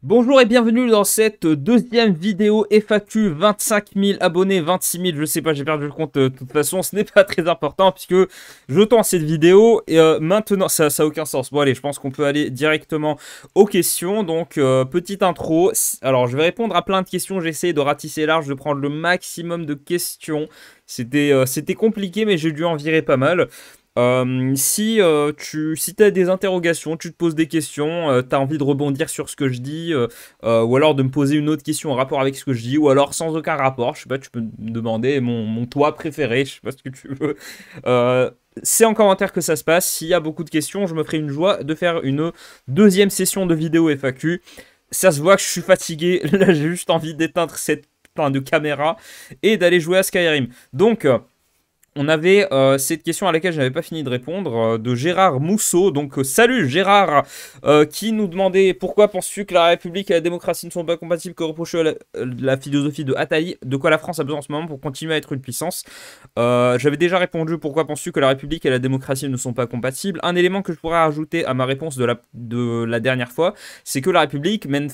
Bonjour et bienvenue dans cette deuxième vidéo FAQ. 25 000 abonnés, 26 000, je sais pas, j'ai perdu le compte. De toute façon, ce n'est pas très important puisque je tourne cette vidéo et maintenant, ça a aucun sens. Bon allez, je pense qu'on peut aller directement aux questions. Donc, petite intro. Alors, je vais répondre à plein de questions. J'ai essayé de ratisser large, de prendre le maximum de questions. C'était compliqué, mais j'ai dû en virer pas mal. Si tu as des interrogations, tu te poses des questions, tu as envie de rebondir sur ce que je dis, ou alors de me poser une autre question en rapport avec ce que je dis, ou alors sans aucun rapport, je sais pas, tu peux me demander mon toit préféré, je sais pas ce que tu veux. C'est en commentaire que ça se passe. S'il y a beaucoup de questions, je me ferai une joie de faire une deuxième session de vidéo FAQ. Ça se voit que je suis fatigué, là j'ai juste envie d'éteindre cette putain de caméra et d'aller jouer à Skyrim. Donc... on avait cette question à laquelle je n'avais pas fini de répondre, de Gérard Mousseau. Donc salut Gérard, qui nous demandait pourquoi penses-tu que la République et la démocratie ne sont pas compatibles, que reprocher à la philosophie de Attali, de quoi la France a besoin en ce moment pour continuer à être une puissance. J'avais déjà répondu pourquoi penses-tu que la République et la démocratie ne sont pas compatibles. Un élément que je pourrais ajouter à ma réponse de la dernière fois, c'est que la République mène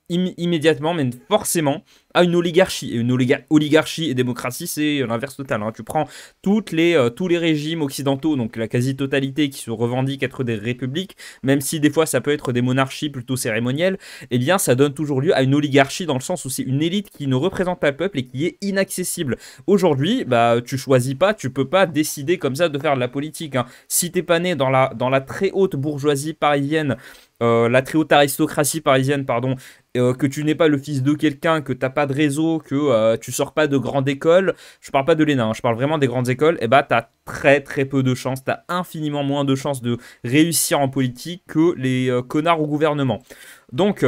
immédiatement, mène forcément à une oligarchie. Et une oligarchie et démocratie, c'est l'inverse total. Hein. Tu prends tous les régimes occidentaux, donc la quasi-totalité qui se revendiquent être des républiques, même si des fois ça peut être des monarchies plutôt cérémonielles, eh bien ça donne toujours lieu à une oligarchie dans le sens où c'est une élite qui ne représente pas le peuple et qui est inaccessible. Aujourd'hui, bah, tu choisis pas, tu peux pas décider comme ça de faire de la politique. Hein. Si t'es pas né dans la très haute bourgeoisie parisienne, la très haute aristocratie parisienne, pardon, que tu n'es pas le fils de quelqu'un, que t'as pas de réseau, que tu sors pas de grande école, je parle pas de l'ENA, hein, je parle vraiment des grandes écoles, et bah t'as très très peu de chances, t'as infiniment moins de chances de réussir en politique que les connards au gouvernement. Donc...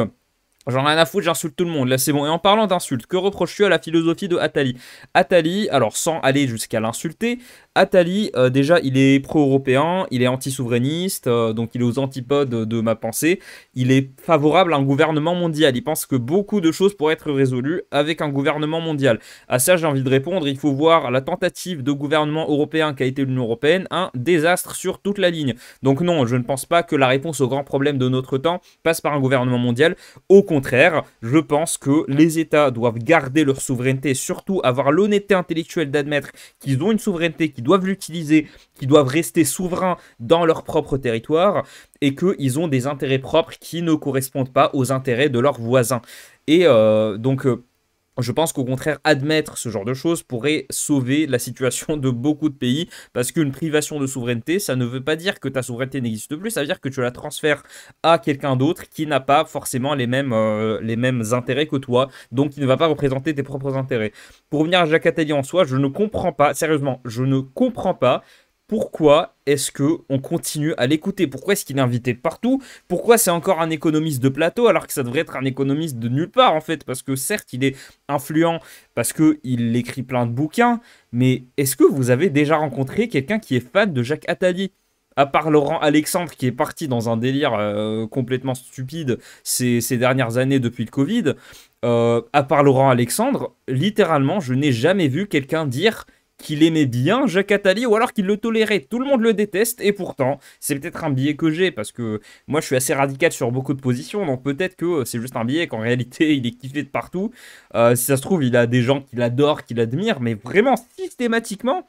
j'en ai rien à foutre, j'insulte tout le monde, là c'est bon. Et en parlant d'insultes, que reproches-tu à la philosophie de Attali? Attali, alors sans aller jusqu'à l'insulter, Attali, déjà il est pro-européen, il est anti-souverainiste, donc il est aux antipodes de ma pensée. Il est favorable à un gouvernement mondial, il pense que beaucoup de choses pourraient être résolues avec un gouvernement mondial. À ça j'ai envie de répondre, il faut voir la tentative de gouvernement européen qu'a été l'Union Européenne, un désastre sur toute la ligne. Donc non, je ne pense pas que la réponse aux grands problèmes de notre temps passe par un gouvernement mondial. Au contraire, je pense que les États doivent garder leur souveraineté, surtout avoir l'honnêteté intellectuelle d'admettre qu'ils ont une souveraineté, qu'ils doivent l'utiliser, qu'ils doivent rester souverains dans leur propre territoire et qu'ils ont des intérêts propres qui ne correspondent pas aux intérêts de leurs voisins. Et je pense qu'au contraire, admettre ce genre de choses pourrait sauver la situation de beaucoup de pays, parce qu'une privation de souveraineté, ça ne veut pas dire que ta souveraineté n'existe plus, ça veut dire que tu la transfères à quelqu'un d'autre qui n'a pas forcément les mêmes intérêts que toi, donc qui ne va pas représenter tes propres intérêts. Pour revenir à Jacques Attali en soi, je ne comprends pas, sérieusement, je ne comprends pas pourquoi est-ce qu'on continue à l'écouter? Pourquoi est-ce qu'il est invité partout? Pourquoi c'est encore un économiste de plateau alors que ça devrait être un économiste de nulle part en fait? Parce que certes, il est influent, parce qu'il écrit plein de bouquins, mais est-ce que vous avez déjà rencontré quelqu'un qui est fan de Jacques Attali? À part Laurent Alexandre qui est parti dans un délire complètement stupide ces dernières années depuis le Covid, à part Laurent Alexandre, littéralement, je n'ai jamais vu quelqu'un dire qu'il aimait bien Jacques Attali ou alors qu'il le tolérait. Tout le monde le déteste et pourtant, c'est peut-être un biais que j'ai parce que moi je suis assez radical sur beaucoup de positions, donc peut-être que c'est juste un biais, qu'en réalité il est kiffé de partout. Si ça se trouve, il a des gens qui l'adorent, qui l'admirent, mais vraiment systématiquement,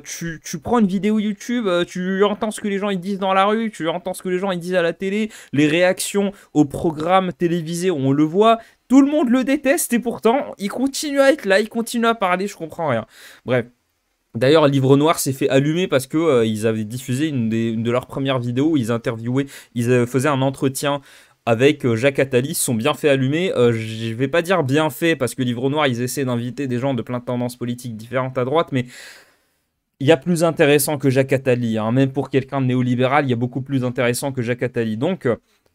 tu prends une vidéo YouTube, tu entends ce que les gens ils disent dans la rue, tu entends ce que les gens ils disent à la télé, les réactions aux programmes télévisés où on le voit. Tout le monde le déteste et pourtant, il continue à être là, il continue à parler, je comprends rien. Bref. D'ailleurs, Livre Noir s'est fait allumer parce que ils avaient diffusé une de leurs premières vidéos où ils interviewaient, ils faisaient un entretien avec Jacques Attali, ils se sont bien fait allumer. Je vais pas dire bien fait parce que Livre Noir, ils essaient d'inviter des gens de plein de tendances politiques différentes à droite, mais il y a plus intéressant que Jacques Attali. Hein. Même pour quelqu'un de néolibéral, il y a beaucoup plus intéressant que Jacques Attali. Donc,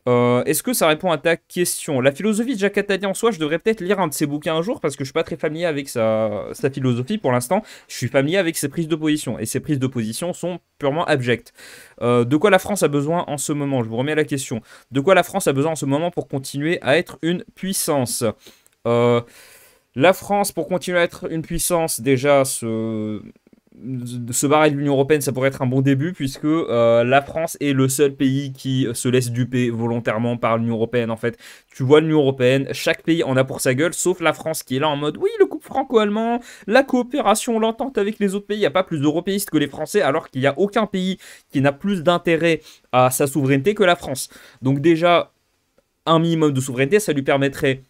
est-ce que ça répond à ta question? La philosophie de Jacques Attali en soi, je devrais peut-être lire un de ses bouquins un jour parce que je suis pas très familier avec sa philosophie pour l'instant. Je suis familier avec ses prises de position et ses prises de position sont purement abjectes. De quoi la France a besoin en ce moment? Je vous remets la question. De quoi la France a besoin en ce moment pour continuer à être une puissance? La France, pour continuer à être une puissance, déjà, se barrer de l'Union Européenne, ça pourrait être un bon début, puisque la France est le seul pays qui se laisse duper volontairement par l'Union Européenne. En fait, tu vois l'Union Européenne, chaque pays en a pour sa gueule, sauf la France qui est là en mode, oui, le couple franco-allemand, la coopération, l'entente avec les autres pays. Il n'y a pas plus d'européistes que les Français, alors qu'il n'y a aucun pays qui n'a plus d'intérêt à sa souveraineté que la France. Donc déjà, un minimum de souveraineté, ça lui permettrait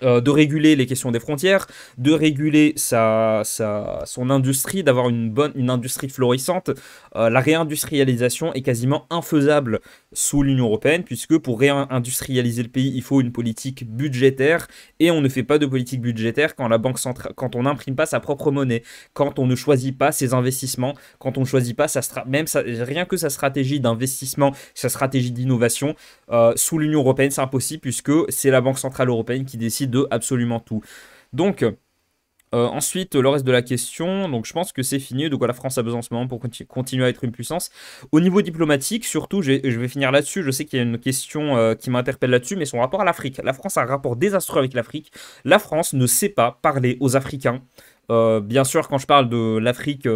de réguler les questions des frontières, de réguler son industrie, d'avoir une industrie florissante. La réindustrialisation est quasiment infaisable sous l'Union Européenne, puisque pour réindustrialiser le pays, il faut une politique budgétaire, et on ne fait pas de politique budgétaire quand la banque centrale, quand on n'imprime pas sa propre monnaie, quand on ne choisit pas ses investissements, quand on ne choisit pas rien que sa stratégie d'investissement, sa stratégie d'innovation. Sous l'Union Européenne, c'est impossible, puisque c'est la Banque Centrale Européenne qui décide de absolument tout. Donc, ensuite, le reste de la question, donc je pense que c'est fini de quoi la France a besoin en ce moment pour continuer à être une puissance. Au niveau diplomatique, surtout, je vais finir là-dessus, je sais qu'il y a une question qui m'interpelle là-dessus, mais son rapport à l'Afrique. La France a un rapport désastreux avec l'Afrique. La France ne sait pas parler aux Africains. Bien sûr, quand je parle de l'Afrique,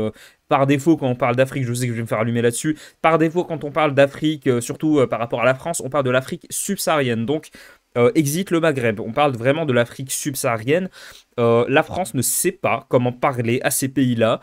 par défaut, quand on parle d'Afrique, je sais que je vais me faire allumer là-dessus. Par défaut, quand on parle d'Afrique, surtout par rapport à la France, on parle de l'Afrique subsaharienne. Donc, exit le Maghreb. On parle vraiment de l'Afrique subsaharienne. La France ne sait pas comment parler à ces pays-là.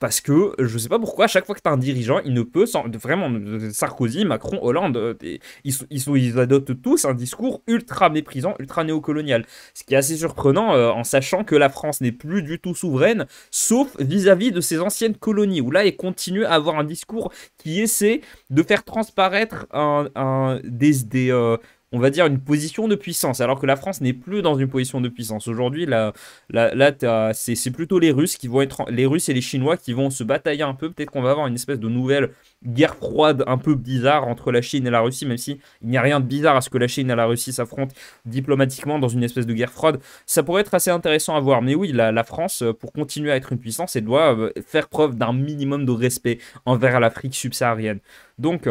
Parce que, je ne sais pas pourquoi, à chaque fois que tu as un dirigeant, il ne peut, vraiment, Sarkozy, Macron, Hollande, ils adoptent tous un discours ultra méprisant, ultra néocolonial. Ce qui est assez surprenant en sachant que la France n'est plus du tout souveraine, sauf vis-à-vis de ses anciennes colonies, où là, elle continue à avoir un discours qui essaie de faire transparaître on va dire une position de puissance, alors que la France n'est plus dans une position de puissance. Aujourd'hui, là c'est plutôt les Russes les Russes et les Chinois qui vont se batailler un peu. Peut-être qu'on va avoir une espèce de nouvelle guerre froide un peu bizarre entre la Chine et la Russie, même si il n'y a rien de bizarre à ce que la Chine et la Russie s'affrontent diplomatiquement dans une espèce de guerre froide. Ça pourrait être assez intéressant à voir. Mais oui, la France, pour continuer à être une puissance, elle doit faire preuve d'un minimum de respect envers l'Afrique subsaharienne. Donc,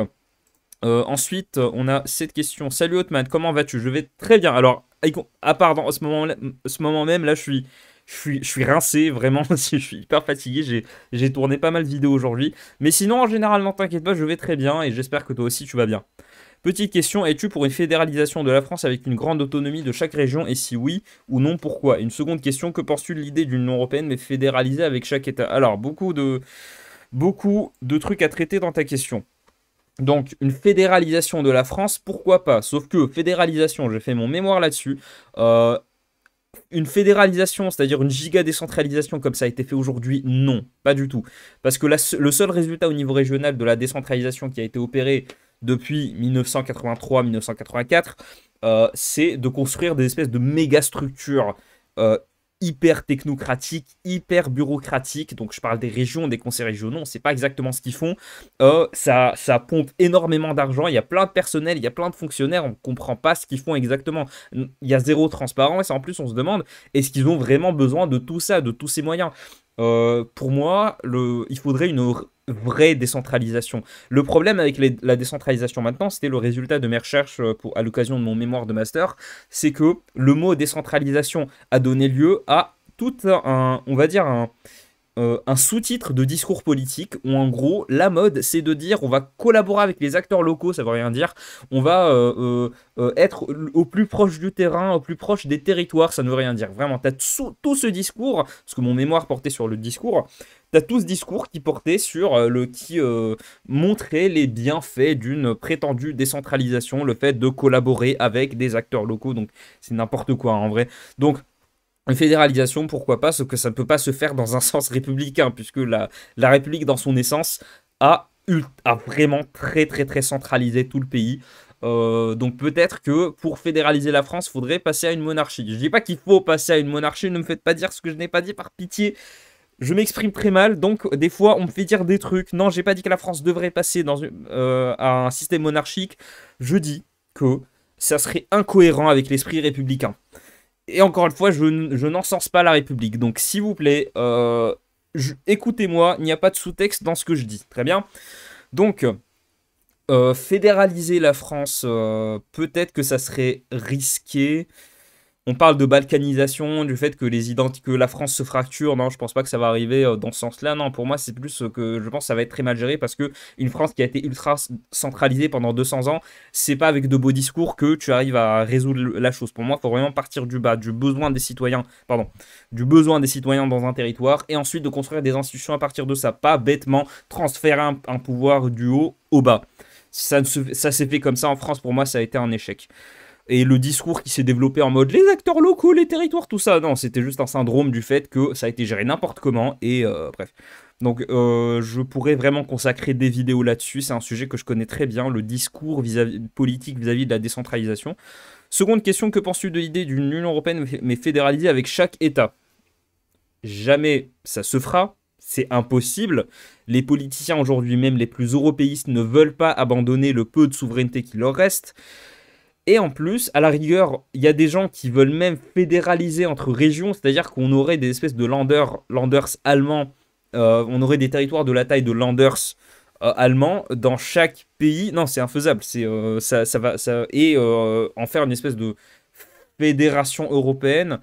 ensuite, on a cette question. Salut Hotman, comment vas-tu? Je vais très bien. Alors, pardon, à ce moment même, là, je suis rincé, vraiment, je suis hyper fatigué, j'ai tourné pas mal de vidéos aujourd'hui. Mais sinon, en général, non, t'inquiète pas, je vais très bien et j'espère que toi aussi, tu vas bien. Petite question, es-tu pour une fédéralisation de la France avec une grande autonomie de chaque région? Et si oui ou non, pourquoi? Une seconde question, que penses-tu de l'idée d'une Union européenne, mais fédéralisée avec chaque État? Alors, beaucoup de trucs à traiter dans ta question. Donc, une fédéralisation de la France, pourquoi pas? Sauf que fédéralisation, j'ai fait mon mémoire là-dessus. Une fédéralisation, c'est-à-dire une giga décentralisation comme ça a été fait aujourd'hui, non, pas du tout. Parce que le seul résultat au niveau régional de la décentralisation qui a été opéré depuis 1983-1984, c'est de construire des espèces de méga structures hyper technocratique, hyper bureaucratique. Donc je parle des régions, des conseils régionaux, on ne sait pas exactement ce qu'ils font. Ça pompe énormément d'argent, il y a plein de personnel, il y a plein de fonctionnaires, on ne comprend pas ce qu'ils font exactement. Il y a zéro transparence et en plus on se demande, est-ce qu'ils ont vraiment besoin de tout ça, de tous ces moyens? Pour moi, il faudrait une vraie décentralisation. Le problème avec la décentralisation maintenant, c'était le résultat de mes recherches à l'occasion de mon mémoire de master, c'est que le mot décentralisation a donné lieu à tout on va dire un sous-titre de discours politique où en gros la mode c'est de dire on va collaborer avec les acteurs locaux, ça veut rien dire, on va être au plus proche du terrain, au plus proche des territoires, ça ne veut rien dire. Vraiment, tu as tout ce discours, parce que mon mémoire portait sur le discours, tu as tout ce discours qui portait sur qui montrait les bienfaits d'une prétendue décentralisation, le fait de collaborer avec des acteurs locaux, donc c'est n'importe quoi en vrai. Donc une fédéralisation, pourquoi pas, sauf que ça ne peut pas se faire dans un sens républicain, puisque la République, dans son essence, a vraiment très très très centralisé tout le pays. Donc peut-être que pour fédéraliser la France, il faudrait passer à une monarchie. Je ne dis pas qu'il faut passer à une monarchie, ne me faites pas dire ce que je n'ai pas dit par pitié. Je m'exprime très mal, donc des fois on me fait dire des trucs. Non, j'ai pas dit que la France devrait passer à un système monarchique. Je dis que ça serait incohérent avec l'esprit républicain. Et encore une fois, je n'encense pas la République. Donc, s'il vous plaît, écoutez-moi, il n'y a pas de sous-texte dans ce que je dis. Très bien. Donc, fédéraliser la France, peut-être que ça serait risqué. On parle de balkanisation, du fait que que la France se fracture. Non, je pense pas que ça va arriver dans ce sens-là. Non, pour moi, c'est plus que je pense que ça va être très mal géré parce que une France qui a été ultra centralisée pendant 200 ans, c'est pas avec de beaux discours que tu arrives à résoudre la chose. Pour moi, il faut vraiment partir du bas, du besoin des citoyens, pardon, du besoin des citoyens dans un territoire et ensuite de construire des institutions à partir de ça. Pas bêtement transférer un pouvoir du haut au bas. Ça s'est fait comme ça en France, pour moi, ça a été un échec. Et le discours qui s'est développé en mode les acteurs locaux, les territoires, tout ça, non, c'était juste un syndrome du fait que ça a été géré n'importe comment, et bref. Donc je pourrais vraiment consacrer des vidéos là-dessus, c'est un sujet que je connais très bien, le discours politique vis-à-vis de la décentralisation. Seconde question, que penses-tu de l'idée d'une Union européenne mais fédéralisée avec chaque État? Jamais ça se fera, c'est impossible. Les politiciens aujourd'hui, même les plus européistes, ne veulent pas abandonner le peu de souveraineté qui leur reste. Et en plus, à la rigueur, il y a des gens qui veulent même fédéraliser entre régions, c'est-à-dire qu'on aurait des espèces de landers allemands, on aurait des territoires de la taille de landers allemands dans chaque pays. Non, c'est infaisable. En faire une espèce de fédération européenne.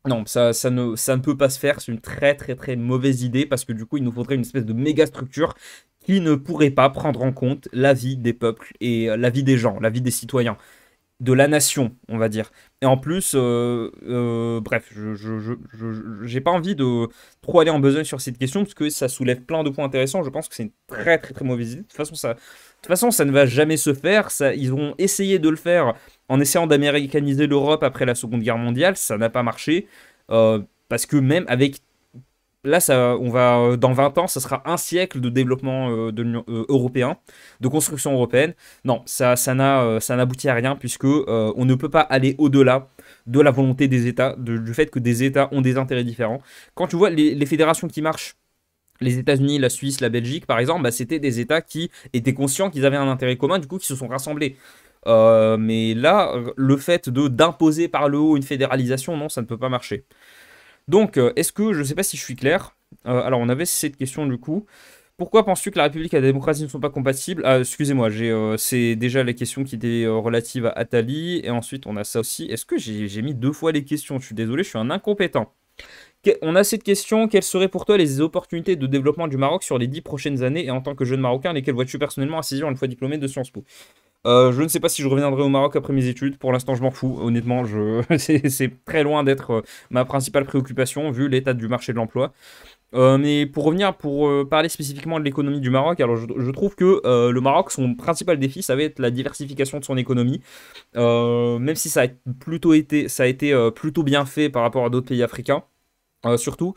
Non, ça ne peut pas se faire. C'est une très très très mauvaise idée parce que du coup, il nous faudrait une espèce de méga structure qui ne pourrait pas prendre en compte la vie des peuples et la vie des gens, la vie des citoyens, de la nation, on va dire. Et en plus, bref, j'ai pas envie de trop aller en besogne sur cette question parce que ça soulève plein de points intéressants. Je pense que c'est une très très très mauvaise idée. De toute façon, ça ne va jamais se faire. Ils ont essayé de le faire en essayant d'américaniser l'Europe après la Seconde Guerre mondiale. Ça n'a pas marché parce que même avec là, dans 20 ans, ça sera un siècle de développement européen, de construction européenne. Non, ça n'aboutit à rien puisque on ne peut pas aller au-delà de la volonté des États, du fait que des États ont des intérêts différents. Quand tu vois les fédérations qui marchent, les États-Unis, la Suisse, la Belgique, par exemple, bah, c'était des États qui étaient conscients qu'ils avaient un intérêt commun, du coup, qui se sont rassemblés. Mais là, le fait d'imposer par le haut une fédéralisation, non, ça ne peut pas marcher. Donc, est-ce que, je ne sais pas si je suis clair, alors on avait cette question du coup, pourquoi penses-tu que la République et la démocratie ne sont pas compatibles? Excusez-moi, c'est déjà les questions qui étaient relatives à Attali, et ensuite on a ça aussi. Est-ce que j'ai mis 2 fois les questions? Je suis désolé, je suis un incompétent. On a cette question, quelles seraient pour toi les opportunités de développement du Maroc sur les 10 prochaines années, et en tant que jeune Marocain, lesquelles vois-tu personnellement à saisir une fois diplômé de Sciences Po? Je ne sais pas si je reviendrai au Maroc après mes études. Pour l'instant, je m'en fous. Honnêtement, c'est très loin d'être ma principale préoccupation vu l'état du marché de l'emploi. Mais pour revenir, pour parler spécifiquement de l'économie du Maroc, alors je trouve que le Maroc, son principal défi, ça va être la diversification de son économie. Même si ça a été plutôt bien fait par rapport à d'autres pays africains. Surtout,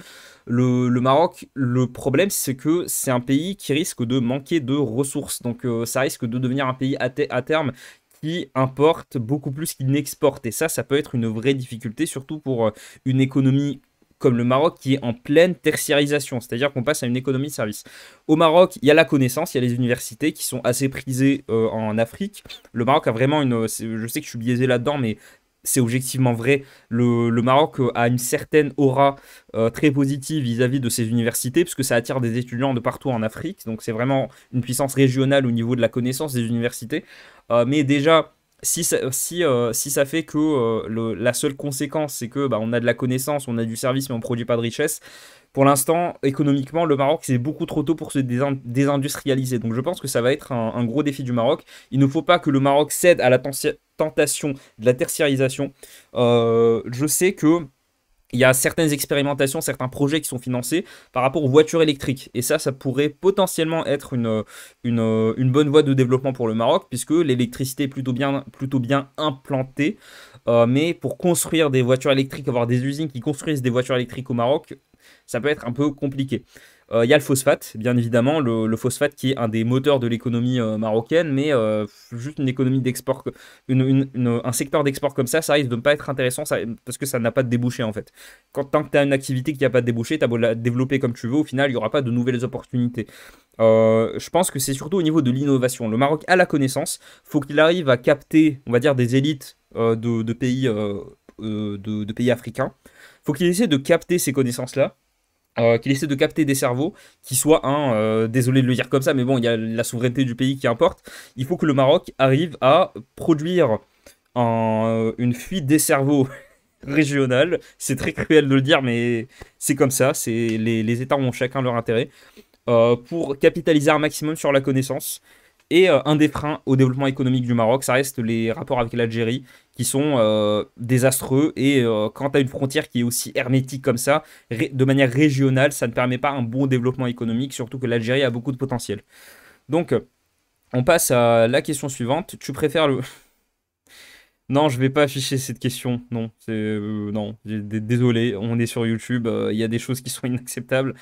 le Maroc, le problème, c'est que c'est un pays qui risque de manquer de ressources. Donc, ça risque de devenir un pays à terme qui importe beaucoup plus qu'il n'exporte. Et ça peut être une vraie difficulté, surtout pour une économie comme le Maroc qui est en pleine tertiarisation, c'est-à-dire qu'on passe à une économie de service. Au Maroc, il y a la connaissance, il y a les universités qui sont assez prisées en Afrique. Le Maroc a vraiment je sais que je suis biaisé là-dedans, mais c'est objectivement vrai. Le Maroc a une certaine aura très positive vis-à-vis de ses universités, puisque ça attire des étudiants de partout en Afrique. Donc c'est vraiment une puissance régionale au niveau de la connaissance des universités. Mais déjà, si ça fait que la seule conséquence, c'est que on a de la connaissance, on a du service, mais on ne produit pas de richesse, pour l'instant, économiquement, le Maroc, c'est beaucoup trop tôt pour se désindustrialiser. Donc je pense que ça va être un gros défi du Maroc. Il ne faut pas que le Maroc cède à la tentation de la tertiarisation. Je sais que il y a certaines expérimentations, certains projets qui sont financés par rapport aux voitures électriques. Et ça pourrait potentiellement être une bonne voie de développement pour le Maroc, puisque l'électricité est plutôt bien implantée. Mais pour construire des voitures électriques, avoir des usines qui construisent des voitures électriques au Maroc, ça peut être un peu compliqué. Il y a le phosphate, bien évidemment, le phosphate qui est un des moteurs de l'économie marocaine, mais juste une économie d'export, un secteur d'export comme ça risque de ne pas être intéressant parce que ça n'a pas de débouché en fait. Tant que tu as une activité qui n'a pas de débouché, tu as beau la développer comme tu veux, au final, il n'y aura pas de nouvelles opportunités. Je pense que c'est surtout au niveau de l'innovation. Le Maroc a la connaissance, faut qu'il arrive à capter, on va dire, des élites de pays africains. Faut qu'il essaie de capter ces connaissances-là. Qu'il essaie de capter des cerveaux qui soient désolé de le dire comme ça, mais bon, il y a la souveraineté du pays qui importe. Il faut que le Maroc arrive à produire une fuite des cerveaux régional. C'est très cruel de le dire, mais c'est comme ça. Les États ont chacun leur intérêt pour capitaliser un maximum sur la connaissance. Et un des freins au développement économique du Maroc, ça reste les rapports avec l'Algérie, qui sont désastreux. Et quand tu as une frontière qui est aussi hermétique comme ça, de manière régionale, ça ne permet pas un bon développement économique, surtout que l'Algérie a beaucoup de potentiel. Donc, on passe à la question suivante. Tu préfères le... Non, je vais pas afficher cette question. Non, non. Désolé, on est sur YouTube. Il y a des choses qui sont inacceptables.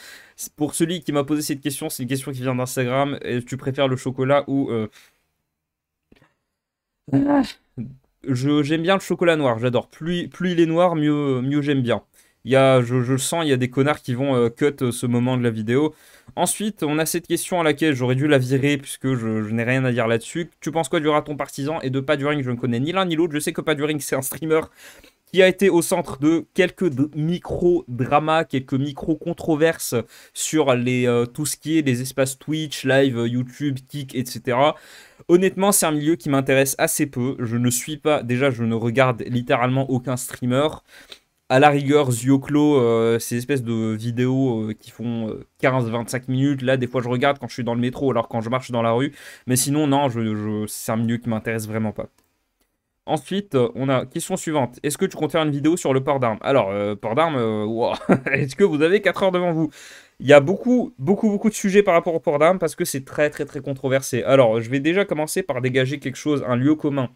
Pour celui qui m'a posé cette question, c'est une question qui vient d'Instagram. Tu préfères le chocolat ou Ah. J'aime bien le chocolat noir. J'adore. Plus il est noir, mieux j'aime bien. Je le sens, il y a des connards qui vont cut ce moment de la vidéo. Ensuite, on a cette question à laquelle j'aurais dû la virer puisque je n'ai rien à dire là-dessus. Tu penses quoi du raton partisan et de Paduring? Je ne connais ni l'un ni l'autre. Je sais que Paduring, c'est un streamer qui a été au centre de quelques micro-dramas, quelques micro-controverses sur tout ce qui est les espaces Twitch, Live, YouTube, Kik, etc. Honnêtement, c'est un milieu qui m'intéresse assez peu. Je ne suis pas... Déjà, je ne regarde littéralement aucun streamer. À la rigueur, Zioclo, ces espèces de vidéos qui font 15-25 minutes. Là, des fois, je regarde quand je suis dans le métro, alors quand je marche dans la rue. Mais sinon, non, c'est un milieu qui m'intéresse vraiment pas. Ensuite, on a question suivante. Est-ce que tu comptes faire une vidéo sur le port d'armes? Alors, port d'armes, wow. Est-ce que vous avez 4 heures devant vous? Il y a beaucoup de sujets par rapport au port d'armes parce que c'est très controversé. Alors, je vais déjà commencer par dégager quelque chose, un lieu commun.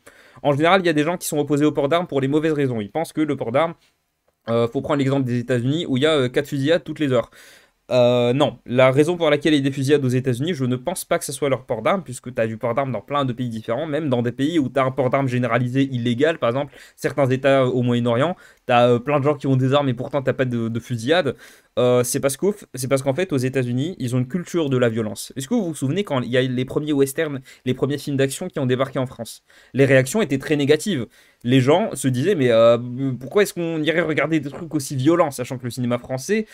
En général, il y a des gens qui sont opposés au port d'armes pour les mauvaises raisons. Ils pensent que le port d'armes, faut prendre l'exemple des États-Unis où il y a 4 fusillades toutes les heures. Non, la raison pour laquelle il y a des fusillades aux États-Unis, je ne pense pas que ce soit leur port d'armes, puisque tu as du port d'armes dans plein de pays différents, même dans des pays où tu as un port d'armes généralisé illégal, par exemple, certains États au Moyen-Orient, tu as plein de gens qui ont des armes et pourtant tu n'as pas de fusillade. C'est parce qu'en fait, aux États-Unis, ils ont une culture de la violence. Est-ce que vous vous souvenez quand il y a les premiers westerns, les premiers films d'action qui ont débarqué en France? Les réactions étaient très négatives. Les gens se disaient, mais pourquoi est-ce qu'on irait regarder des trucs aussi violents, sachant que le cinéma français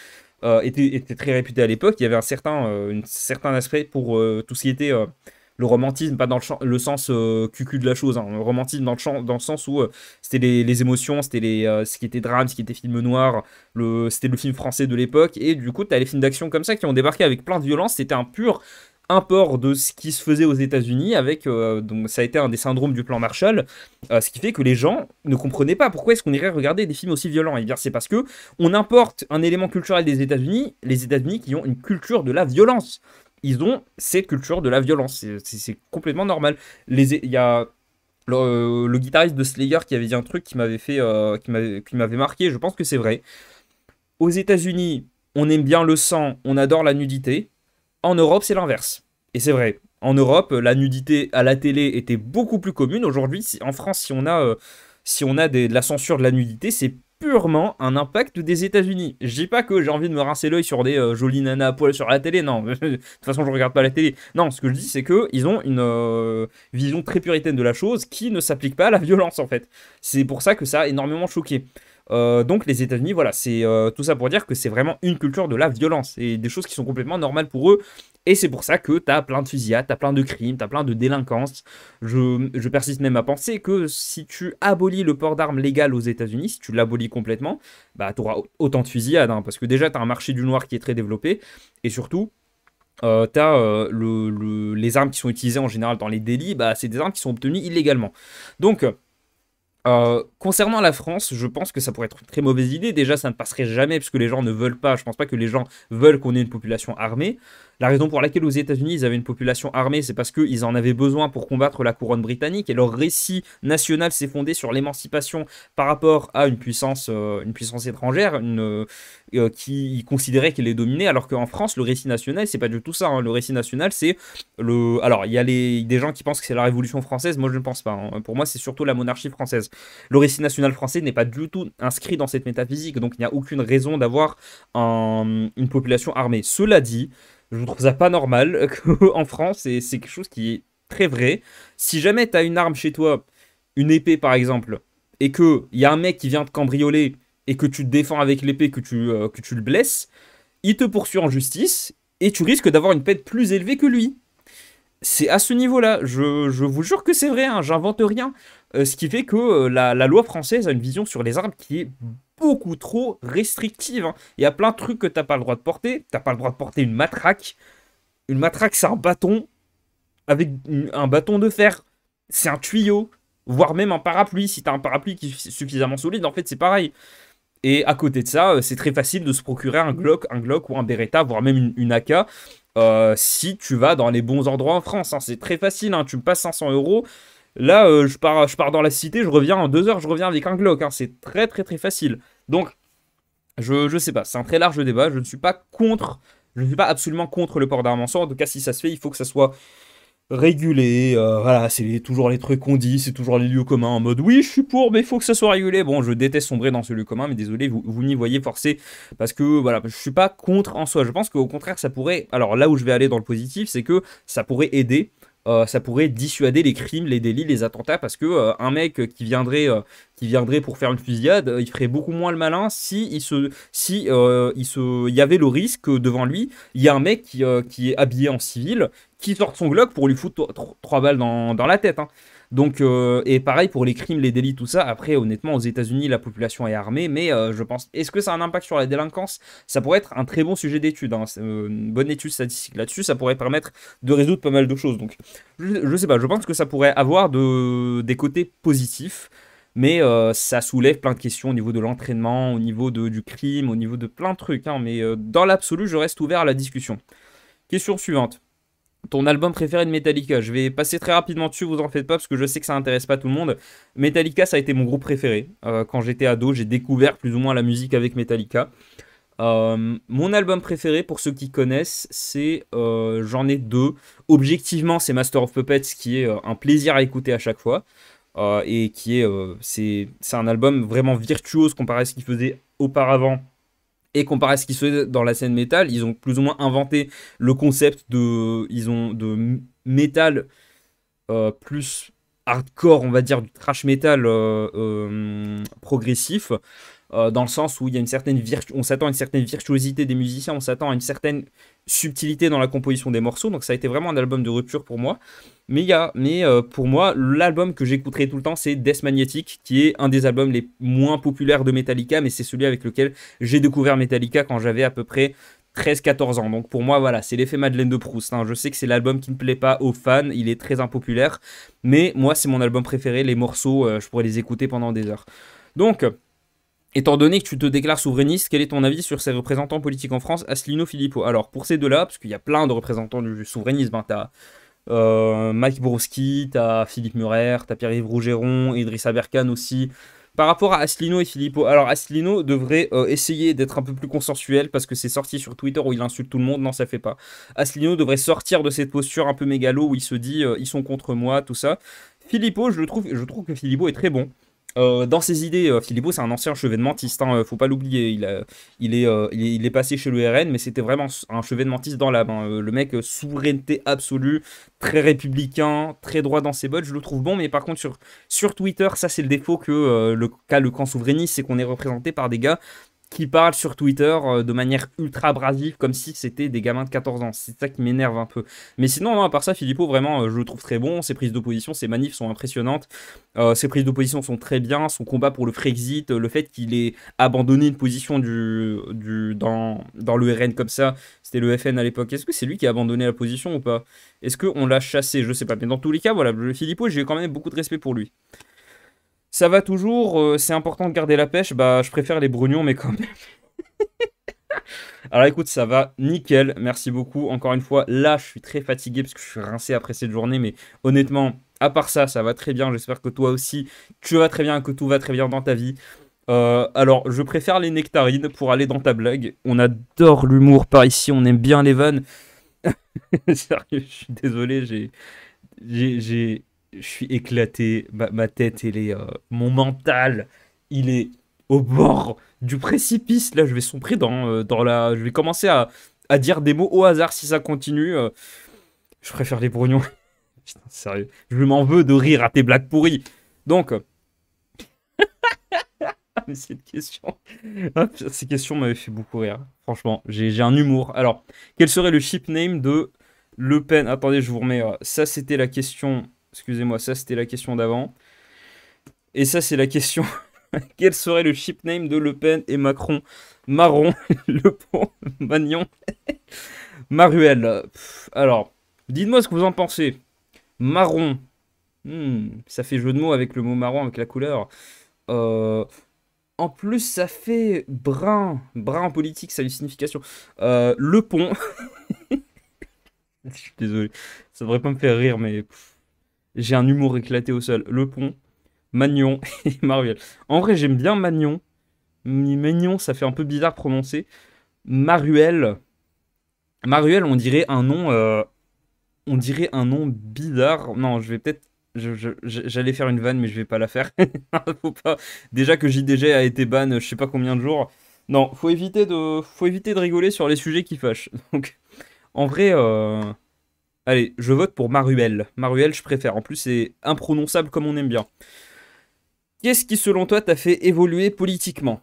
était très réputé à l'époque. Il y avait un certain aspect pour tout ce qui était le romantisme, pas dans le sens cucu de la chose, hein, le romantisme dans le sens où c'était les émotions, c'était ce qui était drame, ce qui était film noir, c'était le film français de l'époque, et du coup, tu as les films d'action comme ça qui ont débarqué avec plein de violence. C'était un pur import de ce qui se faisait aux États-Unis avec donc ça a été un des syndromes du plan Marshall, ce qui fait que les gens ne comprenaient pas pourquoi est-ce qu'on irait regarder des films aussi violents. Et bien c'est parce que on importe un élément culturel des États-Unis, les États-Unis qui ont une culture de la violence. Ils ont cette culture de la violence, c'est complètement normal. Il y a le guitariste de Slayer qui avait dit un truc qui m'avait fait qui m'avait marqué, je pense que c'est vrai. Aux États-Unis, on aime bien le sang, on adore la nudité. En Europe, c'est l'inverse. Et c'est vrai. En Europe, la nudité à la télé était beaucoup plus commune. Aujourd'hui, en France, si on a de la censure de la nudité, c'est purement un impact des États-Unis. Je dis pas que j'ai envie de me rincer l'œil sur des jolies nanas à poil sur la télé, non. De toute façon, je regarde pas la télé. Non, ce que je dis, c'est qu'ils ont une vision très puritaine de la chose qui ne s'applique pas à la violence, en fait. C'est pour ça que ça a énormément choqué. Donc les États-Unis, voilà, c'est tout ça pour dire que c'est vraiment une culture de la violence et des choses qui sont complètement normales pour eux. Et c'est pour ça que t'as plein de fusillades, t'as plein de crimes, t'as plein de délinquance. Je persiste même à penser que si tu abolis le port d'armes légal aux États-Unis, si tu l'abolis complètement, bah t'auras autant de fusillades, hein, parce que déjà t'as un marché du noir qui est très développé et surtout. T'as les armes qui sont utilisées en général dans les délits, bah, c'est des armes qui sont obtenues illégalement. Donc, concernant la France, je pense que ça pourrait être une très mauvaise idée. Déjà, ça ne passerait jamais parce que les gens ne veulent pas. Je pense pas que les gens veulent qu'on ait une population armée. La raison pour laquelle aux États-Unis ils avaient une population armée, c'est parce qu'ils en avaient besoin pour combattre la couronne britannique et leur récit national s'est fondé sur l'émancipation par rapport à une puissance étrangère qui considérait qu'elle est dominée, alors qu'en France, le récit national, c'est pas du tout ça. Hein. Le récit national, c'est le. Alors, il y a des gens qui pensent que c'est la Révolution française. Moi, je ne pense pas. Hein. Pour moi, c'est surtout la monarchie française. Le récit national français n'est pas du tout inscrit dans cette métaphysique, donc il n'y a aucune raison d'avoir une population armée. Cela dit, je trouve ça pas normal qu'en France, et c'est quelque chose qui est très vrai. Si jamais tu as une arme chez toi, une épée par exemple, et qu'il y a un mec qui vient te cambrioler et que tu te défends avec l'épée, que tu le blesses, il te poursuit en justice et tu risques d'avoir une peine plus élevée que lui. C'est à ce niveau-là, je vous jure que c'est vrai, hein, j'invente rien. Ce qui fait que la loi française a une vision sur les armes qui est beaucoup trop restrictive, hein. Il y a plein de trucs que t'as pas le droit de porter. T'as pas le droit de porter une matraque. Une matraque, c'est un bâton avec un bâton de fer. C'est un tuyau, voire même un parapluie. Si t'as un parapluie qui est suffisamment solide, en fait, c'est pareil. Et à côté de ça, c'est très facile de se procurer un Glock ou un Beretta, voire même une AK, si tu vas dans les bons endroits en France, hein. C'est très facile, hein. Tu me passes 500 euros. Là, je pars dans la cité, je reviens en 2 heures, je reviens avec un Glock, hein. C'est très très très facile. Donc, je sais pas, c'est un très large débat. Je ne suis pas contre, je ne suis pas absolument contre le port d'armes en soi. En tout cas, si ça se fait, il faut que ça soit régulé. Voilà, c'est toujours les trucs qu'on dit, c'est toujours les lieux communs en mode oui, je suis pour, mais il faut que ça soit régulé. Bon, je déteste sombrer dans ce lieu commun, mais désolé, vous m'y voyez forcé parce que voilà, je suis pas contre en soi. Je pense qu'au contraire, ça pourrait. Alors là où je vais aller dans le positif, c'est que ça pourrait aider. Ça pourrait dissuader les crimes, les délits, les attentats, parce que un mec qui viendrait pour faire une fusillade, il ferait beaucoup moins le malin il y avait le risque que devant lui, il y a un mec qui est habillé en civil, qui sort son Glock pour lui foutre 3 balles dans la tête, hein. Donc, et pareil pour les crimes, les délits, tout ça. Après, honnêtement, aux États-Unis, la population est armée, mais je pense, est-ce que ça a un impact sur la délinquance? Ça pourrait être un très bon sujet d'étude, hein. Une bonne étude statistique là-dessus, ça pourrait permettre de résoudre pas mal de choses. Donc, je sais pas, je pense que ça pourrait avoir des côtés positifs, mais ça soulève plein de questions au niveau de l'entraînement, au niveau du crime, au niveau de plein de trucs, hein. Mais dans l'absolu, je reste ouvert à la discussion. Question suivante. Ton album préféré de Metallica? Je vais passer très rapidement dessus, vous en faites pas, parce que je sais que ça intéresse pas tout le monde. Metallica, ça a été mon groupe préféré. Quand j'étais ado, j'ai découvert plus ou moins la musique avec Metallica. Mon album préféré, pour ceux qui connaissent, j'en ai deux. Objectivement, c'est Master of Puppets, qui est un plaisir à écouter à chaque fois. Et c'est un album vraiment virtuose comparé à ce qu'il faisait auparavant et comparé à ce qui se fait dans la scène métal. Ils ont plus ou moins inventé le concept de métal plus hardcore, on va dire, du thrash metal progressif, dans le sens où il y a on s'attend à une certaine virtuosité des musiciens, on s'attend à une certaine subtilité dans la composition des morceaux. Donc ça a été vraiment un album de rupture pour moi. Mais pour moi, l'album que j'écouterai tout le temps, c'est Death Magnetic, qui est un des albums les moins populaires de Metallica, mais c'est celui avec lequel j'ai découvert Metallica quand j'avais à peu près 13-14 ans. Donc pour moi, voilà, c'est l'effet Madeleine de Proust, hein. Je sais que c'est l'album qui ne plaît pas aux fans, il est très impopulaire, mais moi, c'est mon album préféré. Les morceaux, je pourrais les écouter pendant des heures. Donc, étant donné que tu te déclares souverainiste, quel est ton avis sur ces représentants politiques en France, Asselineau, Philippot? Alors, pour ces deux-là, parce qu'il y a plein de représentants du souverainisme, hein, t'as Mike Broski, t'as Philippe Murer, t'as Pierre-Yves Rougeron, Idrissa Berkane aussi. Par rapport à Asselineau et Philippot, alors Asselineau devrait essayer d'être un peu plus consensuel parce que c'est sorti sur Twitter où il insulte tout le monde. Non, ça fait pas. Asselineau devrait sortir de cette posture un peu mégalo où il se dit ils sont contre moi, tout ça. Philippot, je trouve que Philippot est très bon. Dans ses idées, Philippot, c'est un ancien chevènementiste, hein, faut pas l'oublier. Il est passé chez le RN, mais c'était vraiment un chevènementiste dans l'âme, hein. Le mec, souveraineté absolue, très républicain, très droit dans ses bottes, je le trouve bon. Mais par contre, sur Twitter, ça, c'est le défaut que le camp souverainiste, c'est qu'on est représenté par des gars qui parlent sur Twitter de manière ultra abrasive, comme si c'était des gamins de 14 ans. C'est ça qui m'énerve un peu. Mais sinon, non, à part ça, Philippot, vraiment, je le trouve très bon. Ses prises d'opposition, ses manifs sont impressionnantes. Ses prises d'opposition sont très bien. Son combat pour le Frexit, le fait qu'il ait abandonné une position dans le RN comme ça, c'était le FN à l'époque. Est-ce que c'est lui qui a abandonné la position ou pas? Est-ce qu'on l'a chassé? Je sais pas. Mais dans tous les cas, voilà, le Philippot, j'ai quand même beaucoup de respect pour lui. Ça va toujours, c'est important de garder la pêche. Bah, je préfère les brugnons, mais quand même. Alors écoute, ça va nickel, merci beaucoup. Encore une fois, là, je suis très fatigué parce que je suis rincé après cette journée, mais honnêtement, à part ça, ça va très bien. J'espère que toi aussi, tu vas très bien, que tout va très bien dans ta vie. Alors, je préfère les nectarines pour aller dans ta blague. On adore l'humour par ici, on aime bien les vannes. Sérieux, je suis désolé, je suis éclaté. Ma tête, mon mental, il est au bord du précipice. Là, je vais sombrer je vais commencer à dire des mots au hasard si ça continue. Je préfère les brugnons. Putain, sérieux. Je m'en veux de rire à tes blagues pourries. Donc, mais ces questions m'avaient fait beaucoup rire. Franchement, j'ai un humour. Alors, quel serait le ship name de Le Pen? Attendez, je vous remets. Ça, c'était la question. Excusez-moi, ça, c'était la question d'avant. Et ça, c'est la question. Quel serait le ship name de Le Pen et Macron? Marron, Le Pont, Magnon, Maruel. Alors, dites-moi ce que vous en pensez. Marron. Ça fait jeu de mots avec le mot marron, avec la couleur. Euh, En plus, ça fait brun. Brun en politique, ça a une signification. Le Pont. Je suis désolé. Ça devrait pas me faire rire, mais j'ai un humour éclaté au sol. Le Pont, Magnon et Maruel. En vrai, j'aime bien Magnon. Magnon, ça fait un peu bizarre prononcer. Maruel. Maruel, on dirait un nom bizarre. Non, je vais peut-être. J'allais faire une vanne, mais je vais pas la faire. Faut pas. Déjà que JDG a été ban, je sais pas combien de jours. Non, faut éviter de rigoler sur les sujets qui fâchent. Donc, en vrai, allez, je vote pour Maruel. Maruel, je préfère. En plus, c'est imprononçable comme on aime bien. Qu'est-ce qui, selon toi, t'a fait évoluer politiquement?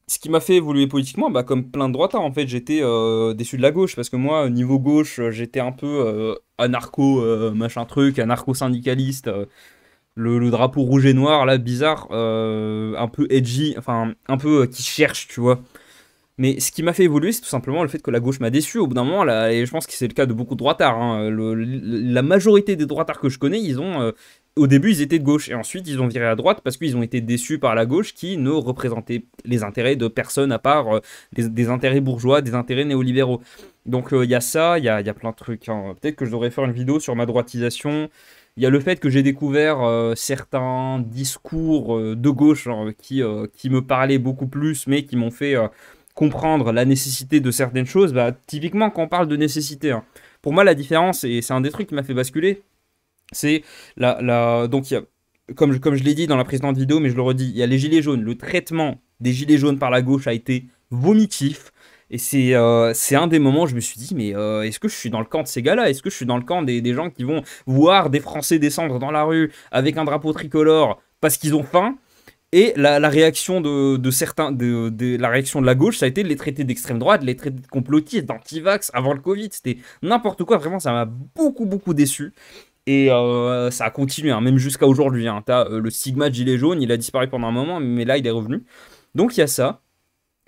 Ce qui m'a fait évoluer politiquement, bah, comme plein de droitards, en fait, j'étais déçu de la gauche, parce que moi, niveau gauche, j'étais un peu anarcho, machin truc, anarcho-syndicaliste, le drapeau rouge et noir, là, bizarre, un peu edgy, enfin, un peu qui cherche, tu vois. Mais ce qui m'a fait évoluer, c'est tout simplement le fait que la gauche m'a déçu au bout d'un moment, là, et je pense que c'est le cas de beaucoup de droitards, hein. La majorité des droitards que je connais, au début, ils étaient de gauche, et ensuite, ils ont viré à droite parce qu'ils ont été déçus par la gauche qui ne représentait les intérêts de personne à part des intérêts bourgeois, des intérêts néolibéraux. Donc, il y a ça, il y a plein de trucs, hein. Peut-être que je devrais faire une vidéo sur ma droitisation. Il y a le fait que j'ai découvert certains discours de gauche hein, qui me parlaient beaucoup plus, mais qui m'ont fait comprendre la nécessité de certaines choses, bah, typiquement quand on parle de nécessité, hein, pour moi la différence, et c'est un des trucs qui m'a fait basculer, c'est donc comme je l'ai dit dans la précédente vidéo, mais je le redis, il y a les gilets jaunes, le traitement des gilets jaunes par la gauche a été vomitif, et c'est un des moments où je me suis dit, mais est-ce que je suis dans le camp de ces gars-là? Est-ce que je suis dans le camp des gens qui vont voir des Français descendre dans la rue avec un drapeau tricolore parce qu'ils ont faim? Et la réaction de certains, la réaction de la gauche, ça a été de les traiter d'extrême droite, de les traiter de complotistes, d'antivax avant le Covid. C'était n'importe quoi, vraiment, ça m'a beaucoup, beaucoup déçu. Et ça a continué, hein, même jusqu'à aujourd'hui. Hein. T'as le stigma de gilet jaune, il a disparu pendant un moment, mais là, il est revenu. Donc, il y a ça.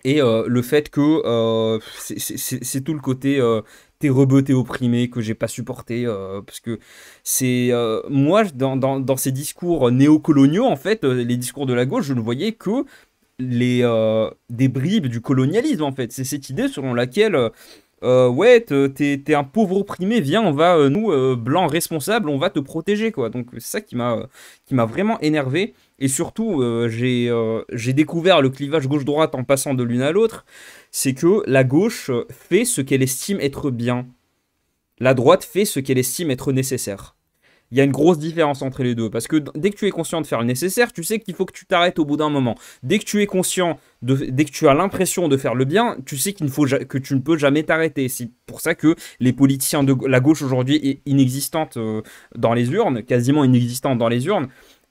Et le fait que c'est tout le côté t'es rebeu, t'es opprimé que j'ai pas supporté parce que c'est moi dans ces discours néocoloniaux en fait les discours de la gauche je ne voyais que des bribes du colonialisme en fait c'est cette idée selon laquelle ouais t'es un pauvre opprimé viens on va nous blancs responsables on va te protéger quoi donc c'est ça qui m'a vraiment énervé et surtout j'ai découvert le clivage gauche-droite en passant de l'une à l'autre c'est que la gauche fait ce qu'elle estime être bien la droite fait ce qu'elle estime être nécessaire. Il y a une grosse différence entre les deux. Parce que dès que tu es conscient de faire le nécessaire, tu sais qu'il faut que tu t'arrêtes au bout d'un moment. Dès que tu es conscient, dès que tu as l'impression de faire le bien, tu sais que tu ne peux jamais t'arrêter. C'est pour ça que les politiciens de la gauche aujourd'hui est inexistante dans les urnes, quasiment inexistante dans les urnes.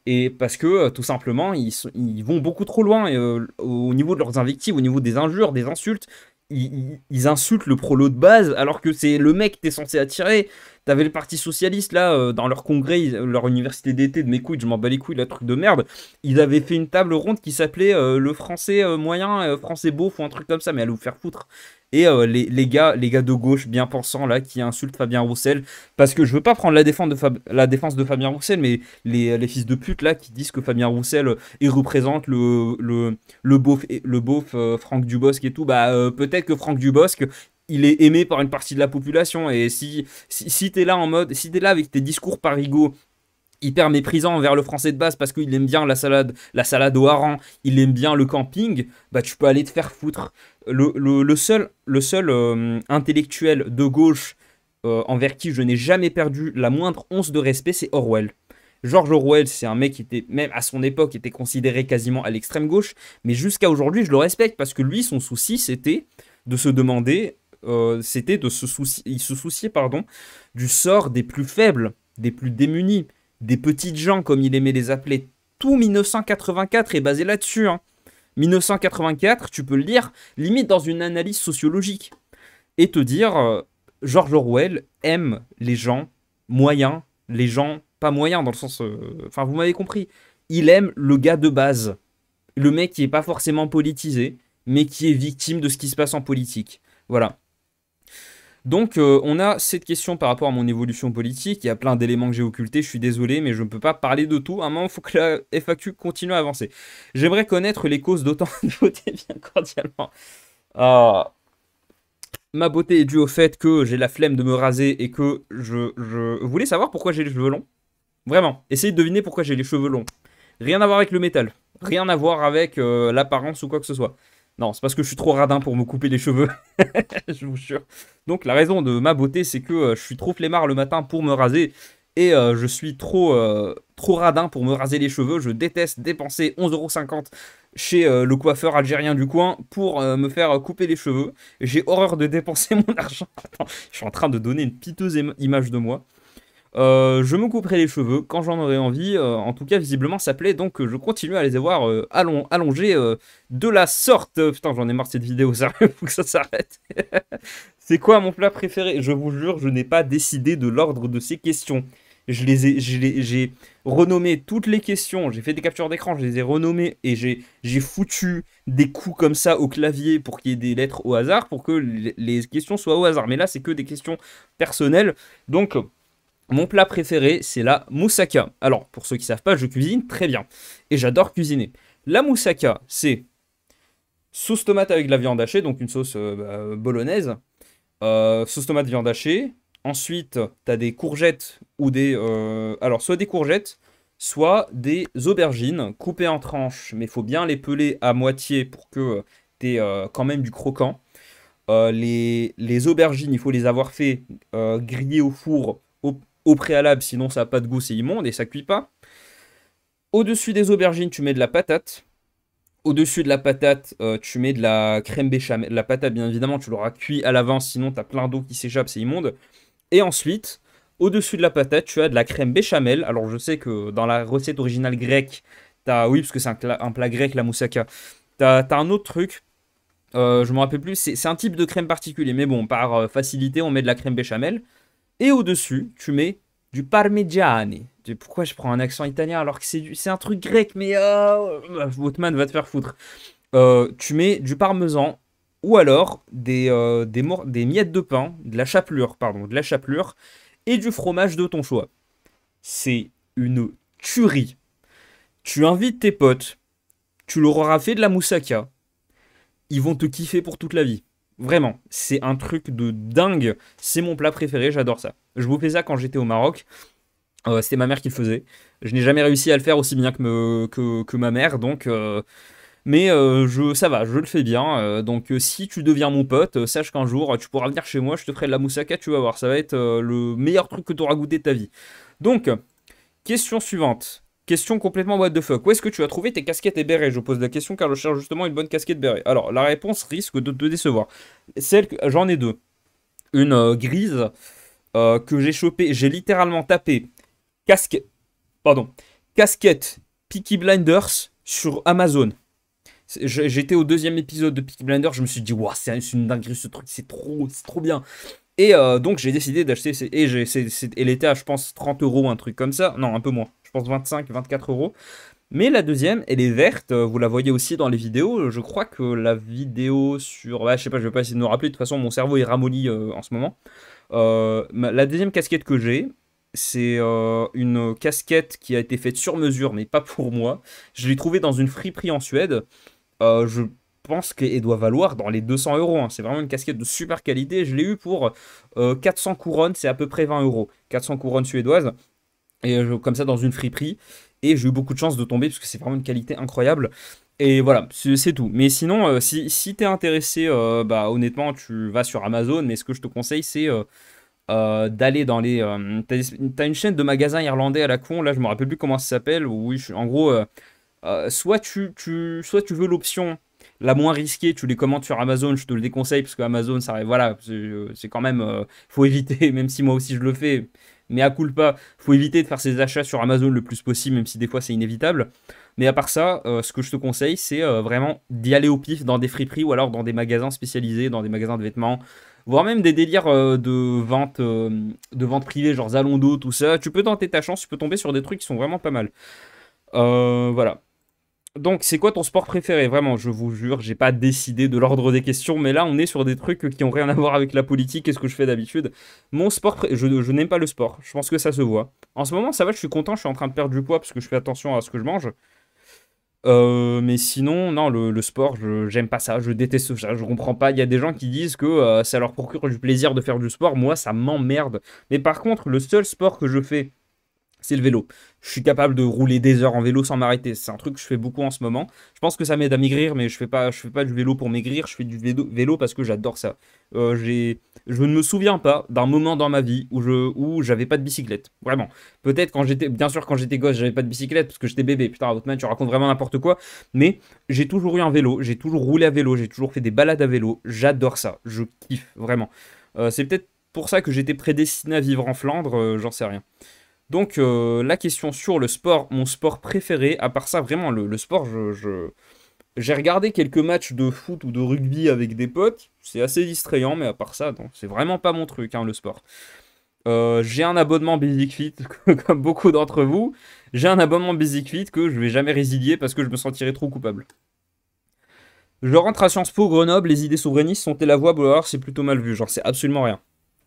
Et parce que tout simplement, ils vont beaucoup trop loin au niveau de leurs invectives, au niveau des injures, des insultes. Ils insultent le prolo de base alors que c'est le mec que t'es censé attirer. T'avais le Parti Socialiste là, dans leur congrès, leur université d'été de mes couilles, je m'en bats les couilles, la truc de merde. Ils avaient fait une table ronde qui s'appelait le français moyen, français beauf ou un truc comme ça, mais allez vous faire foutre. Et les gars de gauche bien pensants là qui insultent Fabien Roussel, parce que je veux pas prendre la défense de Fabien Roussel, mais les fils de pute là qui disent que Fabien Roussel il représente le beauf Franck Dubosc et tout, bah peut-être que Franck Dubosc il est aimé par une partie de la population et si t'es là en mode, si t'es là avec tes discours parigots hyper méprisant envers le français de base parce qu'il aime bien la salade au hareng, il aime bien le camping, bah tu peux aller te faire foutre. Le seul intellectuel de gauche envers qui je n'ai jamais perdu la moindre once de respect, c'est Orwell. George Orwell, c'est un mec qui était, même à son époque, était considéré quasiment à l'extrême gauche, mais jusqu'à aujourd'hui, je le respecte parce que lui, son souci, c'était de se demander, il se souciait, pardon, du sort des plus faibles, des plus démunis, des petites gens, comme il aimait les appeler. Tout 1984 est basé là-dessus. Hein. 1984, tu peux le lire limite dans une analyse sociologique. Et te dire, George Orwell aime les gens moyens, les gens pas moyens, dans le sens... Enfin, vous m'avez compris. il aime le gars de base. Le mec qui est pas forcément politisé, mais qui est victime de ce qui se passe en politique. Voilà. Donc, on a cette question par rapport à mon évolution politique. Il y a plein d'éléments que j'ai occultés. Je suis désolé, mais je ne peux pas parler de tout. À un moment, il faut que la FAQ continue à avancer. J'aimerais connaître les causes d'autant de beauté bien cordialement. Ah. Ma beauté est due au fait que j'ai la flemme de me raser et que Vous voulez savoir pourquoi j'ai les cheveux longs? Vraiment. Essayez de deviner pourquoi j'ai les cheveux longs. Rien à voir avec le métal. Rien à voir avec l'apparence ou quoi que ce soit. Non, c'est parce que je suis trop radin pour me couper les cheveux. Je vous jure. Donc la raison de ma beauté, c'est que je suis trop flemmard le matin pour me raser. Et je suis trop radin pour me raser les cheveux. Je déteste dépenser 11,50 € chez le coiffeur algérien du coin pour me faire couper les cheveux. J'ai horreur de dépenser mon argent. Attends, je suis en train de donner une piteuse image de moi. Je me couperai les cheveux quand j'en aurai envie. En tout cas, visiblement, ça plaît. Donc, je continue à les avoir allongés de la sorte. Putain, j'en ai marre de cette vidéo. Sérieux, faut que ça s'arrête. C'est quoi mon plat préféré? Je vous jure, je n'ai pas décidé de l'ordre de ces questions. J'ai renommé toutes les questions. J'ai fait des captures d'écran. Je les ai renommées et j'ai foutu des coups comme ça au clavier pour qu'il y ait des lettres au hasard, pour que les questions soient au hasard. Mais là, c'est que des questions personnelles. Donc, mon plat préféré, c'est la moussaka. Alors, pour ceux qui ne savent pas, je cuisine très bien. Et j'adore cuisiner. La moussaka, c'est sauce tomate avec de la viande hachée, donc une sauce bolognaise. Sauce tomate, viande hachée. Ensuite, tu as des courgettes ou des... alors, soit des courgettes, soit des aubergines coupées en tranches. Mais il faut bien les peler à moitié pour que tu aies quand même du croquant. Les aubergines, il faut les avoir fait griller au four au préalable, sinon ça n'a pas de goût, c'est immonde et ça cuit pas. Au-dessus des aubergines, tu mets de la patate. Au-dessus de la patate, tu mets de la crème béchamel. La patate, bien évidemment, tu l'auras cuit à l'avance, sinon tu as plein d'eau qui s'échappe, c'est immonde. Et ensuite, au-dessus de la patate, tu as de la crème béchamel. Alors, je sais que dans la recette originale grecque, oui, parce que c'est un plat grec, la moussaka, t'as un autre truc. Je me rappelle plus, c'est un type de crème particulier. Mais bon, par facilité, on met de la crème béchamel. Et au-dessus, tu mets du parmigiani. Pourquoi je prends un accent italien alors que c'est un truc grec, mais Votman va te faire foutre. Tu mets du parmesan ou alors des miettes de pain, de la chapelure, et du fromage de ton choix. C'est une tuerie. Tu invites tes potes, tu leur auras fait de la moussaka, ils vont te kiffer pour toute la vie. Vraiment, c'est un truc de dingue. C'est mon plat préféré, j'adore ça. Je vous fais ça quand j'étais au Maroc. C'était ma mère qui le faisait. Je n'ai jamais réussi à le faire aussi bien que ma mère, donc... mais ça va, je le fais bien. Donc si tu deviens mon pote, sache qu'un jour, tu pourras venir chez moi, je te ferai de la moussaka, tu vas voir. Ça va être le meilleur truc que tu auras goûté de ta vie. Donc, question suivante. Question complètement what the fuck. Où est-ce que tu as trouvé tes casquettes et bérets? Je pose la question car je cherche justement une bonne casquette béret. Alors, la réponse risque de te décevoir. J'en ai deux. Une grise que j'ai chopée. J'ai littéralement tapé casquette Peaky Blinders sur Amazon. J'étais au deuxième épisode de Peaky Blinders. Je me suis dit, waouh, c'est une dinguerie ce truc. C'est trop bien. Et donc, j'ai décidé d'acheter. Elle était à, je pense, 30 €, un truc comme ça. Non, un peu moins. Je pense 25, 24 €. Mais la deuxième, elle est verte. Vous la voyez aussi dans les vidéos. Je crois que la vidéo sur... Ouais, je sais pas, je vais pas essayer de me rappeler. De toute façon, mon cerveau est ramolli en ce moment. La deuxième casquette que j'ai, c'est une casquette qui a été faite sur mesure, mais pas pour moi. Je l'ai trouvée dans une friperie en Suède. Je pense qu'elle doit valoir dans les 200 €. Hein. C'est vraiment une casquette de super qualité. Je l'ai eu pour 400 couronnes, c'est à peu près 20 €. 400 couronnes suédoises. Et comme ça dans une friperie. Et j'ai eu beaucoup de chance de tomber parce que c'est vraiment une qualité incroyable. Et voilà, c'est tout. Mais sinon, si t'es intéressé, honnêtement, tu vas sur Amazon. Mais ce que je te conseille, c'est d'aller dans les... t'as une chaîne de magasins irlandais à la con. Là, je me rappelle plus comment ça s'appelle. Oui, en gros, soit tu veux l'option la moins risquée, tu les commandes sur Amazon, je te le déconseille parce que Amazon, ça, voilà, c'est quand même, faut éviter, même si moi aussi je le fais, mais à culpa, faut éviter de faire ses achats sur Amazon le plus possible, même si des fois c'est inévitable. Mais à part ça, ce que je te conseille, c'est vraiment d'y aller au pif dans des friperies ou alors dans des magasins spécialisés, dans des magasins de vêtements, voire même des délires de vente privée, genre Zalando, tout ça. Tu peux tenter ta chance, tu peux tomber sur des trucs qui sont vraiment pas mal. Voilà. Donc, c'est quoi ton sport préféré? Vraiment, je vous jure, j'ai pas décidé de l'ordre des questions, mais là, on est sur des trucs qui ont rien à voir avec la politique et ce que je fais d'habitude. Mon sport, je n'aime pas le sport. Je pense que ça se voit. En ce moment, ça va, je suis content, je suis en train de perdre du poids parce que je fais attention à ce que je mange. Mais sinon, non, le sport, j'aime pas ça, je déteste ça, je comprends pas. Il y a des gens qui disent que ça leur procure du plaisir de faire du sport. Moi, ça m'emmerde. Mais par contre, le seul sport que je fais, c'est le vélo. Je suis capable de rouler des heures en vélo sans m'arrêter. C'est un truc que je fais beaucoup en ce moment. Je pense que ça m'aide à maigrir, mais je fais pas du vélo pour maigrir. Je fais du vélo parce que j'adore ça. Je ne me souviens pas d'un moment dans ma vie où j'avais pas de bicyclette. Vraiment. Peut-être bien sûr, quand j'étais gosse, j'avais pas de bicyclette parce que j'étais bébé. Putain, Outman, tu racontes vraiment n'importe quoi. Mais j'ai toujours eu un vélo. J'ai toujours roulé à vélo. J'ai toujours fait des balades à vélo. J'adore ça. Je kiffe vraiment. C'est peut-être pour ça que j'étais prédestiné à vivre en Flandre. J'en sais rien. Donc la question sur le sport, mon sport préféré, à part ça, vraiment le sport, j'ai regardé quelques matchs de foot ou de rugby avec des potes, c'est assez distrayant, mais à part ça, non, c'est vraiment pas mon truc, hein, le sport. J'ai un abonnement Basic Fit, comme beaucoup d'entre vous, j'ai un abonnement Basic Fit que je vais jamais résilier parce que je me sentirais trop coupable. Je rentre à Sciences Po, Grenoble, les idées souverainistes sont-elles lavouables ou alors c'est plutôt mal vu? J'en sais absolument rien.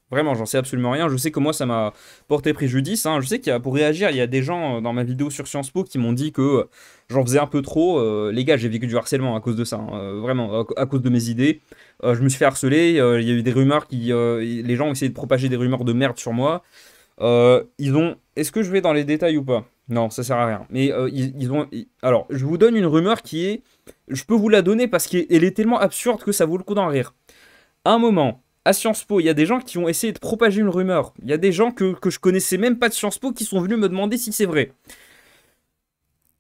Vraiment, j'en sais absolument rien. Je sais que moi, ça m'a porté préjudice, hein. Je sais pour réagir, il y a des gens dans ma vidéo sur Sciences Po qui m'ont dit que j'en faisais un peu trop. Les gars, j'ai vécu du harcèlement à cause de ça, hein. Vraiment, à cause de mes idées. Je me suis fait harceler. Il y a eu des rumeurs les gens ont essayé de propager des rumeurs de merde sur moi. Est-ce que je vais dans les détails ou pas? Non, ça sert à rien. Mais alors, je vous donne une rumeur qui est. Je peux vous la donner parce qu'elle est tellement absurde que ça vaut le coup d'en rire. À un moment, à Sciences Po, il y a des gens qui ont essayé de propager une rumeur. Il y a des gens que je connaissais même pas de Sciences Po qui sont venus me demander si c'est vrai.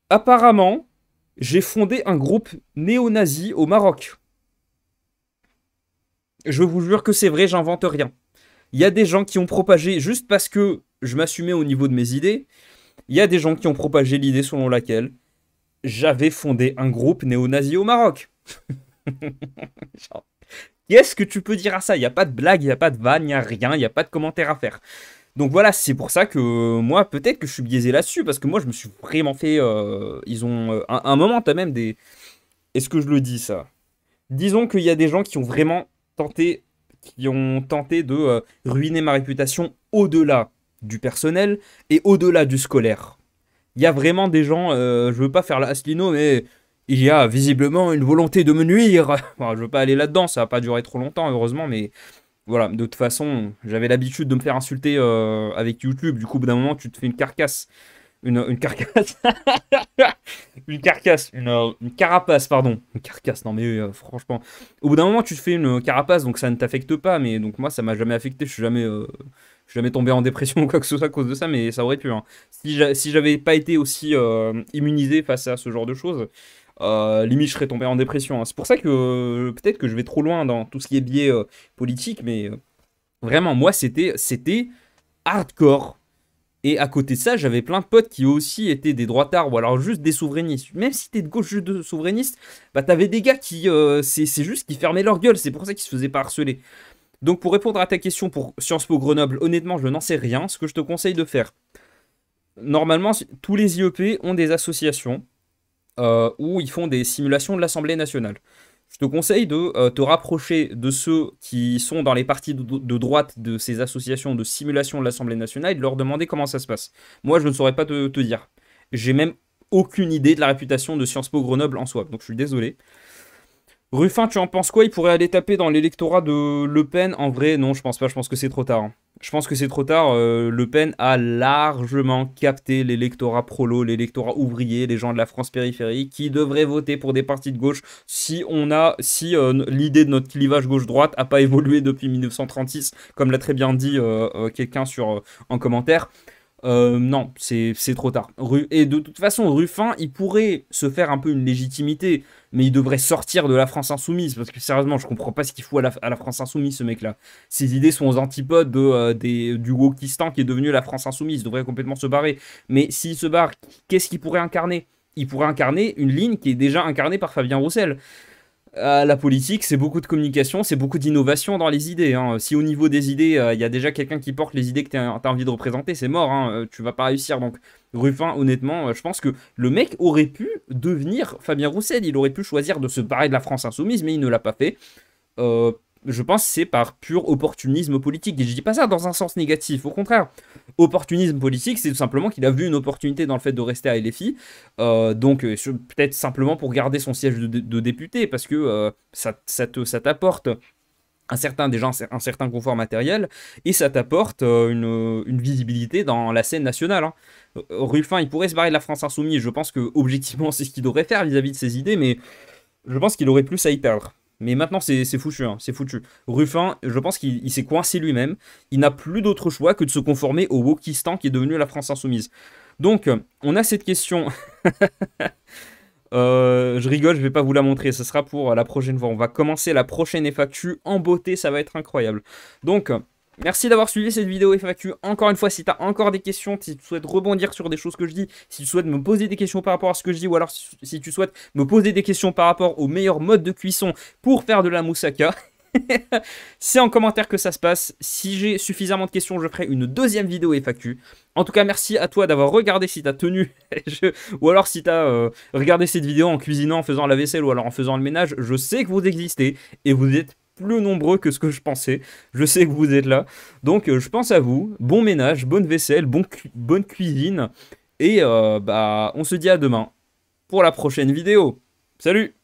Apparemment, j'ai fondé un groupe néo-nazi au Maroc. Je vous jure que c'est vrai, j'invente rien. Il y a des gens qui ont propagé, juste parce que je m'assumais au niveau de mes idées, il y a des gens qui ont propagé l'idée selon laquelle j'avais fondé un groupe néo-nazi au Maroc. Qu'est-ce que tu peux dire à ça? Il n'y a pas de blague, il n'y a pas de vanne, il n'y a rien, il n'y a pas de commentaire à faire. Donc voilà, c'est pour ça que moi, peut-être que je suis biaisé là-dessus, parce que moi, je me suis vraiment fait... ils ont... un moment, t'as même des... Est-ce que je le dis, ça? Disons qu'il y a des gens qui ont vraiment tenté, de ruiner ma réputation au-delà du personnel et au-delà du scolaire. Il y a vraiment des gens, je veux pas faire la Asselineau, mais il y a visiblement une volonté de me nuire. Bon, je veux pas aller là-dedans, ça va pas durer trop longtemps, heureusement, mais voilà, de toute façon, j'avais l'habitude de me faire insulter avec YouTube, du coup, au bout d'un moment, tu te fais une carcasse. Une carcasse. Une carapace, pardon. Une carcasse, non mais franchement. Au bout d'un moment, tu te fais une carapace, donc ça ne t'affecte pas, mais donc moi, ça m'a jamais affecté, je suis jamais tombé en dépression ou quoi que ce soit à cause de ça, mais ça aurait pu, hein. Si j'avais pas été aussi immunisé face à ce genre de choses, limite je serais tombé en dépression, hein. C'est pour ça que peut-être que je vais trop loin dans tout ce qui est biais politique, mais vraiment, moi, c'était hardcore. Et à côté de ça, j'avais plein de potes qui aussi étaient des droitards ou alors juste des souverainistes. Même si t'es de gauche juste de souverainiste, bah t'avais des gars qui, c'est juste qui fermaient leur gueule. C'est pour ça qu'ils se faisaient pas harceler. Donc pour répondre à ta question pour Sciences Po Grenoble, honnêtement, je n'en sais rien. Ce que je te conseille de faire, normalement, tous les IEP ont des associations où ils font des simulations de l'Assemblée nationale. Je te conseille de te rapprocher de ceux qui sont dans les partis de droite de ces associations de simulation de l'Assemblée nationale et de leur demander comment ça se passe. Moi, je ne saurais pas te dire. J'ai même aucune idée de la réputation de Sciences Po Grenoble en soi, donc je suis désolé. Ruffin, tu en penses quoi? Il pourrait aller taper dans l'électorat de Le Pen? En vrai, non, je pense pas. Je pense que c'est trop tard, hein. Je pense que c'est trop tard. Le Pen a largement capté l'électorat prolo, l'électorat ouvrier, les gens de la France périphérique qui devraient voter pour des partis de gauche si l'idée de notre clivage gauche-droite n'a pas évolué depuis 1936, comme l'a très bien dit quelqu'un en commentaire. Non, c'est trop tard. Et de toute façon, Ruffin, il pourrait se faire un peu une légitimité, mais il devrait sortir de la France insoumise, parce que sérieusement, je comprends pas ce qu'il fout à la France insoumise, ce mec-là. Ses idées sont aux antipodes du Wokistan qui est devenu la France insoumise. Il devrait complètement se barrer. Mais s'il se barre, qu'est-ce qu'il pourrait incarner? Il pourrait incarner une ligne qui est déjà incarnée par Fabien Roussel. La politique, c'est beaucoup de communication, c'est beaucoup d'innovation dans les idées, hein. Si au niveau des idées, il y a déjà quelqu'un qui porte les idées que tu as envie de représenter, c'est mort, hein. Tu vas pas réussir. Donc, Ruffin, honnêtement, je pense que le mec aurait pu devenir Fabien Roussel. Il aurait pu choisir de se barrer de la France Insoumise, mais il ne l'a pas fait. Je pense que c'est par pur opportunisme politique. Et je dis pas ça dans un sens négatif, au contraire. Opportunisme politique, c'est tout simplement qu'il a vu une opportunité dans le fait de rester à LFI. Donc, peut-être simplement pour garder son siège de député, parce que ça t'apporte un certain confort matériel, et ça t'apporte une visibilité dans la scène nationale. Hein. Ruffin, il pourrait se barrer de la France Insoumise. Je pense que objectivement, c'est ce qu'il devrait faire vis-à-vis de ses idées, mais je pense qu'il aurait plus à y perdre. Mais maintenant, c'est foutu, hein, c'est foutu. Ruffin, je pense qu'il s'est coincé lui-même. Il n'a plus d'autre choix que de se conformer au Wokistan qui est devenu la France Insoumise. Donc, on a cette question. Je rigole, je vais pas vous la montrer, ce sera pour la prochaine fois. On va commencer la prochaine FAQ en beauté, ça va être incroyable. Donc, merci d'avoir suivi cette vidéo FAQ. Encore une fois, si tu as encore des questions, si tu souhaites rebondir sur des choses que je dis, si tu souhaites me poser des questions par rapport à ce que je dis, ou alors si tu souhaites me poser des questions par rapport au meilleur mode de cuisson pour faire de la moussaka, c'est en commentaire que ça se passe. Si j'ai suffisamment de questions, je ferai une deuxième vidéo FAQ. En tout cas, merci à toi d'avoir regardé si tu as tenu, ou alors si tu as regardé cette vidéo en cuisinant, en faisant la vaisselle, ou alors en faisant le ménage. Je sais que vous existez, et vous êtes plus nombreux que ce que je pensais. Je sais que vous êtes là. Donc, je pense à vous. Bon ménage, bonne vaisselle, bonne cuisine. Et on se dit à demain pour la prochaine vidéo. Salut!